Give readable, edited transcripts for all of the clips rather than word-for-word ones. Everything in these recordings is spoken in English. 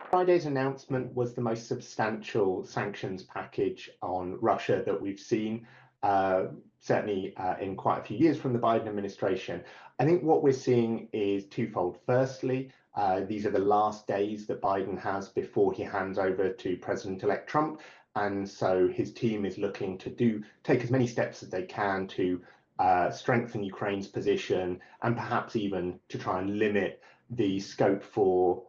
Friday's announcement was the most substantial sanctions package on Russia that we've seen, certainly in quite a few years from the Biden administration. I think what we're seeing is twofold. Firstly, these are the last days that Biden has before he hands over to President-elect Trump. And so his team is looking to take as many steps as they can to strengthen Ukraine's position and perhaps even to try and limit the scope for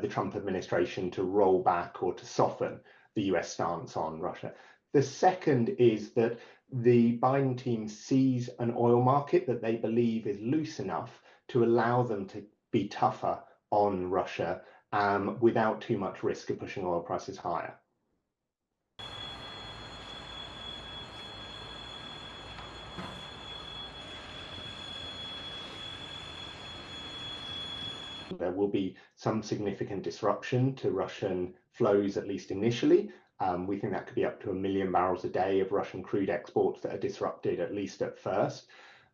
the Trump administration to roll back or to soften the US stance on Russia. The second is that the Biden team sees an oil market that they believe is loose enough to allow them to be tougher on Russia without too much risk of pushing oil prices higher. There will be some significant disruption to Russian flows, at least initially. We think that could be up to 1 million barrels a day of Russian crude exports that are disrupted, at least at first.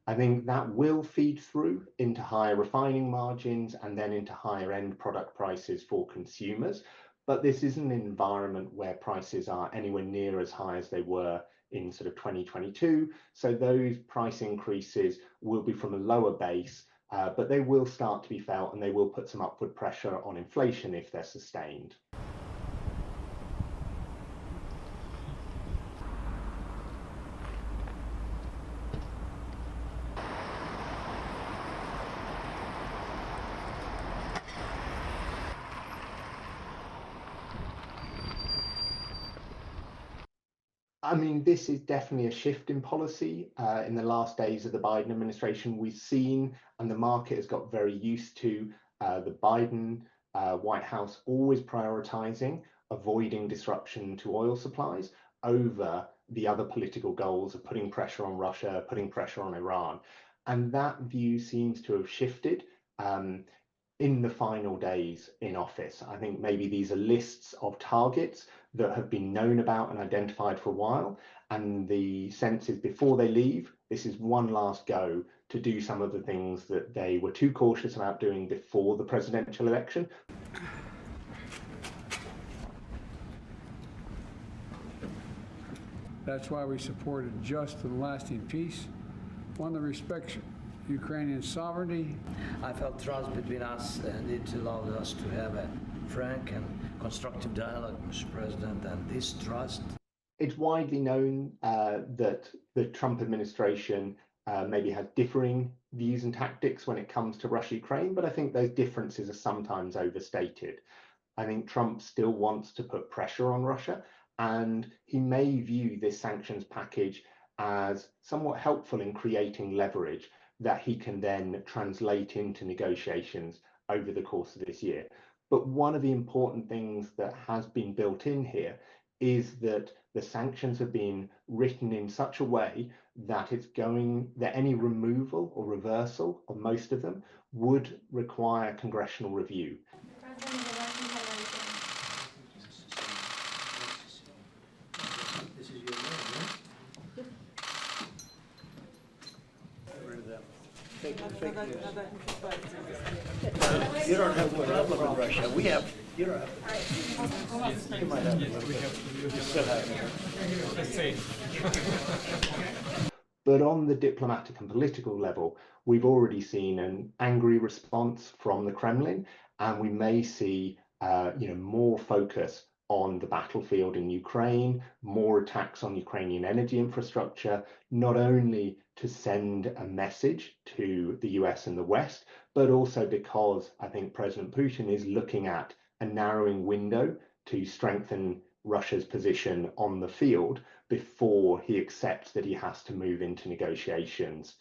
I think that will feed through into higher refining margins and then into higher end product prices for consumers. But this isn't an environment where prices are anywhere near as high as they were in sort of 2022. So those price increases will be from a lower base, but they will start to be felt and they will put some upward pressure on inflation if they're sustained. I mean, this is definitely a shift in policy in the last days of the Biden administration. We've seen, and the market has got very used to, the Biden White House always prioritizing avoiding disruption to oil supplies over the other political goals of putting pressure on Russia, putting pressure on Iran. And that view seems to have shifted in the final days in office. I think maybe these are lists of targets that have been known about and identified for a while. And the sense is before they leave, this is one last go to do some of the things that they were too cautious about doing before the presidential election. That's why we supported just and lasting peace, one that respects Ukrainian sovereignty. I felt trust between us, and it allowed us to have a frank and constructive dialogue, Mr. President, and this trust. It's widely known that the Trump administration maybe has differing views and tactics when it comes to Russia-Ukraine, but I think those differences are sometimes overstated. I think Trump still wants to put pressure on Russia, and he may view this sanctions package as somewhat helpful in creating leverage that he can then translate into negotiations over the course of this year. But one of the important things that has been built in here is that the sanctions have been written in such a way that that any removal or reversal of most of them would require congressional review. You don't have a problem with Russia. We have. You don't have. You might have. You still have. But on the diplomatic and political level, we've already seen an angry response from the Kremlin, and we may see more focus on the battlefield in Ukraine, more attacks on Ukrainian energy infrastructure, not only to send a message to the US and the West, but also because I think President Putin is looking at a narrowing window to strengthen Russia's position on the field before he accepts that he has to move into negotiations